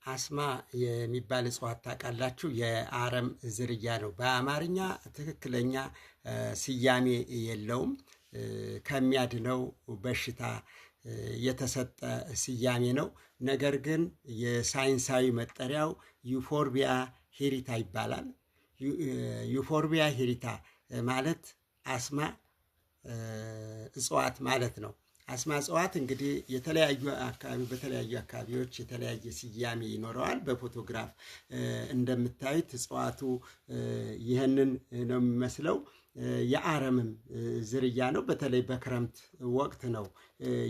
አስማ የሚባል እጽዋት ታውቃላችሁ? የአረም ዝርያ ነው። በአማርኛ ትክክለኛ ስያሜ የለውም። ከሚያድነው በሽታ የተሰጠ ስያሜ ነው። ነገር ግን የሳይንሳዊ መጠሪያው ዩፎርቢያ ሄሪታ ይባላል። ዩፎርቢያ ሄሪታ ማለት አስማ እጽዋት ማለት ነው። አስማ እጽዋት እንግዲህ በተለያዩ አካባቢዎች የተለያየ ስያሜ ይኖረዋል። በፎቶግራፍ እንደምታዩት እጽዋቱ ይህንን ነው የሚመስለው። የአረምም ዝርያ ነው። በተለይ በክረምት ወቅት ነው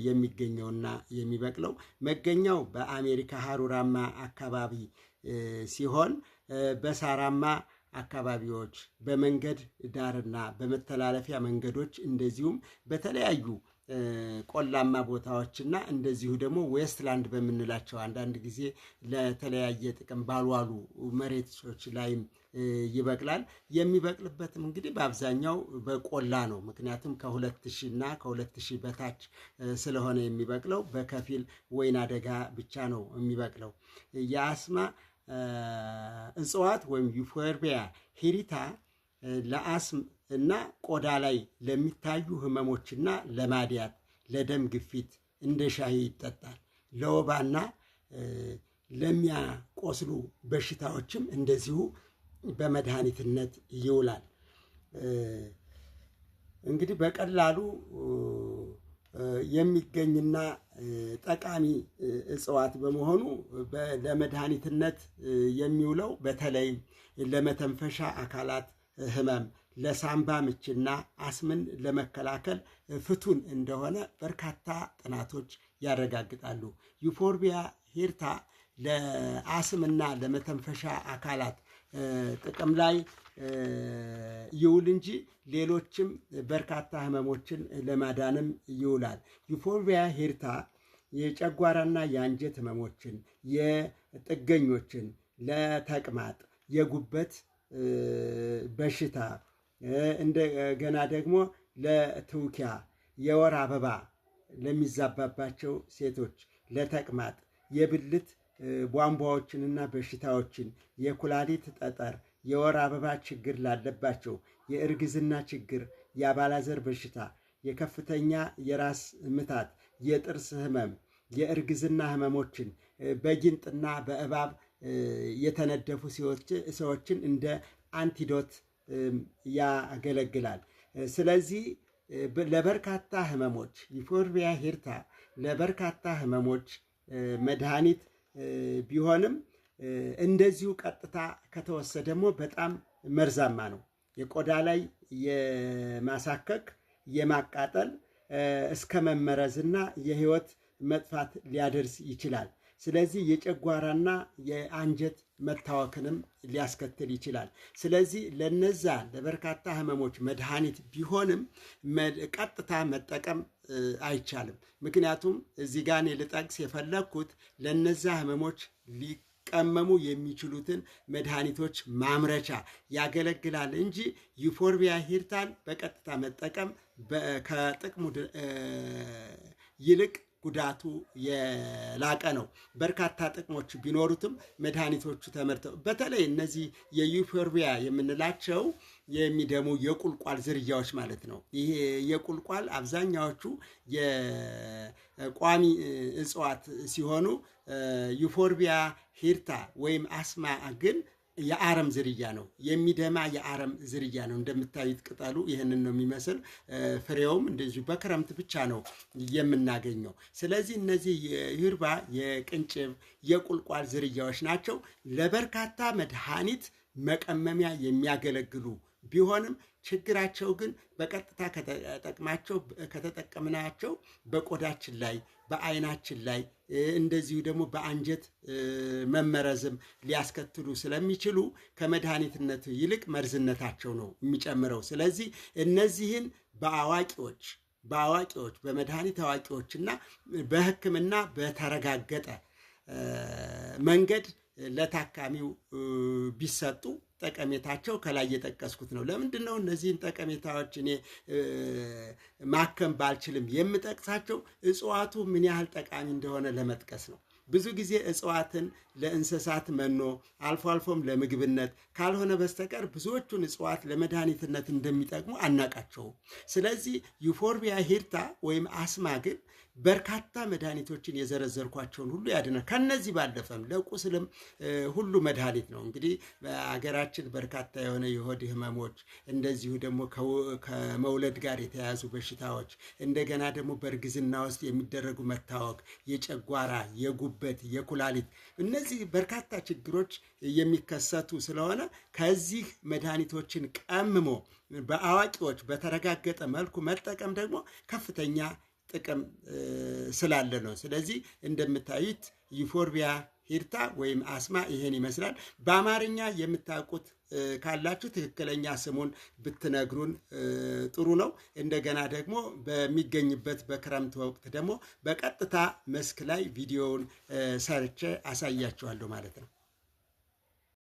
የሚገኘውና የሚበቅለው። መገኛው በአሜሪካ ሀሩራማ አካባቢ ሲሆን በሳራማ አካባቢዎች፣ በመንገድ ዳርና በመተላለፊያ መንገዶች እንደዚሁም በተለያዩ ቆላማ ቦታዎችና እንደዚሁ ደግሞ ዌስትላንድ በምንላቸው አንዳንድ ጊዜ ለተለያየ ጥቅም ባልዋሉ መሬቶች ላይም ይበቅላል። የሚበቅልበትም እንግዲህ በአብዛኛው በቆላ ነው። ምክንያቱም ከ2000 እና ከ2000 በታች ስለሆነ የሚበቅለው በከፊል ወይና ደጋ ብቻ ነው የሚበቅለው። የአስማ እጽዋት ወይም ዩፎርቢያ ሄሪታ ለአስም እና ቆዳ ላይ ለሚታዩ ህመሞችና ለማዲያት፣ ለደም ግፊት እንደ ሻይ ይጠጣል። ለወባና ለሚያቆስሉ በሽታዎችም እንደዚሁ በመድኃኒትነት ይውላል። እንግዲህ በቀላሉ የሚገኝና ጠቃሚ እጽዋት በመሆኑ ለመድኃኒትነት የሚውለው በተለይ ለመተንፈሻ አካላት ህመም፣ ለሳምባ ምችና አስምን ለመከላከል ፍቱን እንደሆነ በርካታ ጥናቶች ያረጋግጣሉ። ዩፎርቢያ ሄሪታ ለአስምና ለመተንፈሻ አካላት ጥቅም ላይ ይውል እንጂ ሌሎችም በርካታ ህመሞችን ለማዳንም ይውላል። ዩፎርቢያ ሄሪታ የጨጓራና የአንጀት ህመሞችን፣ የጥገኞችን፣ ለተቅማጥ፣ የጉበት በሽታ እንደገና ደግሞ ለትውኪያ፣ የወር አበባ ለሚዛባባቸው ሴቶች፣ ለተቅማጥ፣ የብልት ቧንቧዎችንና በሽታዎችን፣ የኩላሊት ጠጠር፣ የወር አበባ ችግር ላለባቸው፣ የእርግዝና ችግር፣ የአባላዘር በሽታ፣ የከፍተኛ የራስ ምታት፣ የጥርስ ህመም፣ የእርግዝና ህመሞችን፣ በጊንጥና በእባብ የተነደፉ ሰዎችን እንደ አንቲዶት ያገለግላል። ስለዚህ ለበርካታ ህመሞች ዩፎርቢያ ሄሪታ ለበርካታ ህመሞች መድኃኒት ቢሆንም እንደዚሁ ቀጥታ ከተወሰደ ደግሞ በጣም መርዛማ ነው። የቆዳ ላይ የማሳከክ፣ የማቃጠል እስከ መመረዝና የህይወት መጥፋት ሊያደርስ ይችላል። ስለዚህ የጨጓራና የአንጀት መታወክንም ሊያስከትል ይችላል። ስለዚህ ለነዛ ለበርካታ ህመሞች መድኃኒት ቢሆንም ቀጥታ መጠቀም አይቻልም። ምክንያቱም እዚህ ጋር እኔ ልጠቅስ የፈለግኩት ለነዛ ህመሞች ሊቀመሙ የሚችሉትን መድኃኒቶች ማምረቻ ያገለግላል እንጂ ዩፎርቢያ ሄሪታን በቀጥታ መጠቀም ከጥቅሙ ይልቅ ጉዳቱ የላቀ ነው። በርካታ ጥቅሞች ቢኖሩትም መድኃኒቶቹ ተመርተው በተለይ እነዚህ የዩፎርቢያ የምንላቸው የሚደሙ የቁልቋል ዝርያዎች ማለት ነው። ይሄ የቁልቋል አብዛኛዎቹ የቋሚ እጽዋት ሲሆኑ ዩፎርቢያ ሄሪታ ወይም አስማ ግን የአረም ዝርያ ነው። የሚደማ የአረም ዝርያ ነው። እንደምታዩት ቅጠሉ ይህንን ነው የሚመስል። ፍሬውም እንደዚሁ በክረምት ብቻ ነው የምናገኘው። ስለዚህ እነዚህ የዩርባ የቅንጭብ የቁልቋል ዝርያዎች ናቸው። ለበርካታ መድኃኒት መቀመሚያ የሚያገለግሉ ቢሆንም ችግራቸው ግን በቀጥታ ከተጠቀምናቸው በቆዳችን ላይ፣ በአይናችን ላይ እንደዚሁ ደግሞ በአንጀት መመረዝም ሊያስከትሉ ስለሚችሉ ከመድኃኒትነቱ ይልቅ መርዝነታቸው ነው የሚጨምረው። ስለዚህ እነዚህን በአዋቂዎች በመድኃኒት አዋቂዎችና በሕክምና በተረጋገጠ መንገድ ለታካሚው ቢሰጡ ጠቀሜታቸው ከላይ የጠቀስኩት ነው። ለምንድን ነው እነዚህን ጠቀሜታዎች እኔ ማከም ባልችልም የምጠቅሳቸው? እጽዋቱ ምን ያህል ጠቃሚ እንደሆነ ለመጥቀስ ነው። ብዙ ጊዜ እጽዋትን ለእንስሳት መኖ አልፎ አልፎም ለምግብነት ካልሆነ በስተቀር ብዙዎቹን እጽዋት ለመድኃኒትነት እንደሚጠቅሙ አናቃቸውም። ስለዚህ ዩፎርቢያ ሂርታ ወይም አስማ ግን በርካታ መድኃኒቶችን የዘረዘርኳቸውን ሁሉ ያድናል። ከነዚህ ባለፈም ለቁስልም ሁሉ መድኃኒት ነው። እንግዲህ በአገራችን በርካታ የሆነ የሆድ ህመሞች፣ እንደዚሁ ደግሞ ከመውለድ ጋር የተያያዙ በሽታዎች፣ እንደገና ደግሞ በእርግዝና ውስጥ የሚደረጉ መታወክ፣ የጨጓራ፣ የጉበት፣ የኩላሊት እነዚህ በርካታ ችግሮች የሚከሰቱ ስለሆነ ከዚህ መድኃኒቶችን ቀምሞ በአዋቂዎች በተረጋገጠ መልኩ መጠቀም ደግሞ ከፍተኛ ጥቅም ስላለ ነው። ስለዚህ እንደምታዩት ዩፎርቢያ ሂርታ ወይም አስማ ይሄን ይመስላል። በአማርኛ የምታውቁት ካላችሁ ትክክለኛ ስሙን ብትነግሩን ጥሩ ነው። እንደገና ደግሞ በሚገኝበት በክረምት ወቅት ደግሞ በቀጥታ መስክ ላይ ቪዲዮውን ሰርቼ አሳያችኋለሁ ማለት ነው።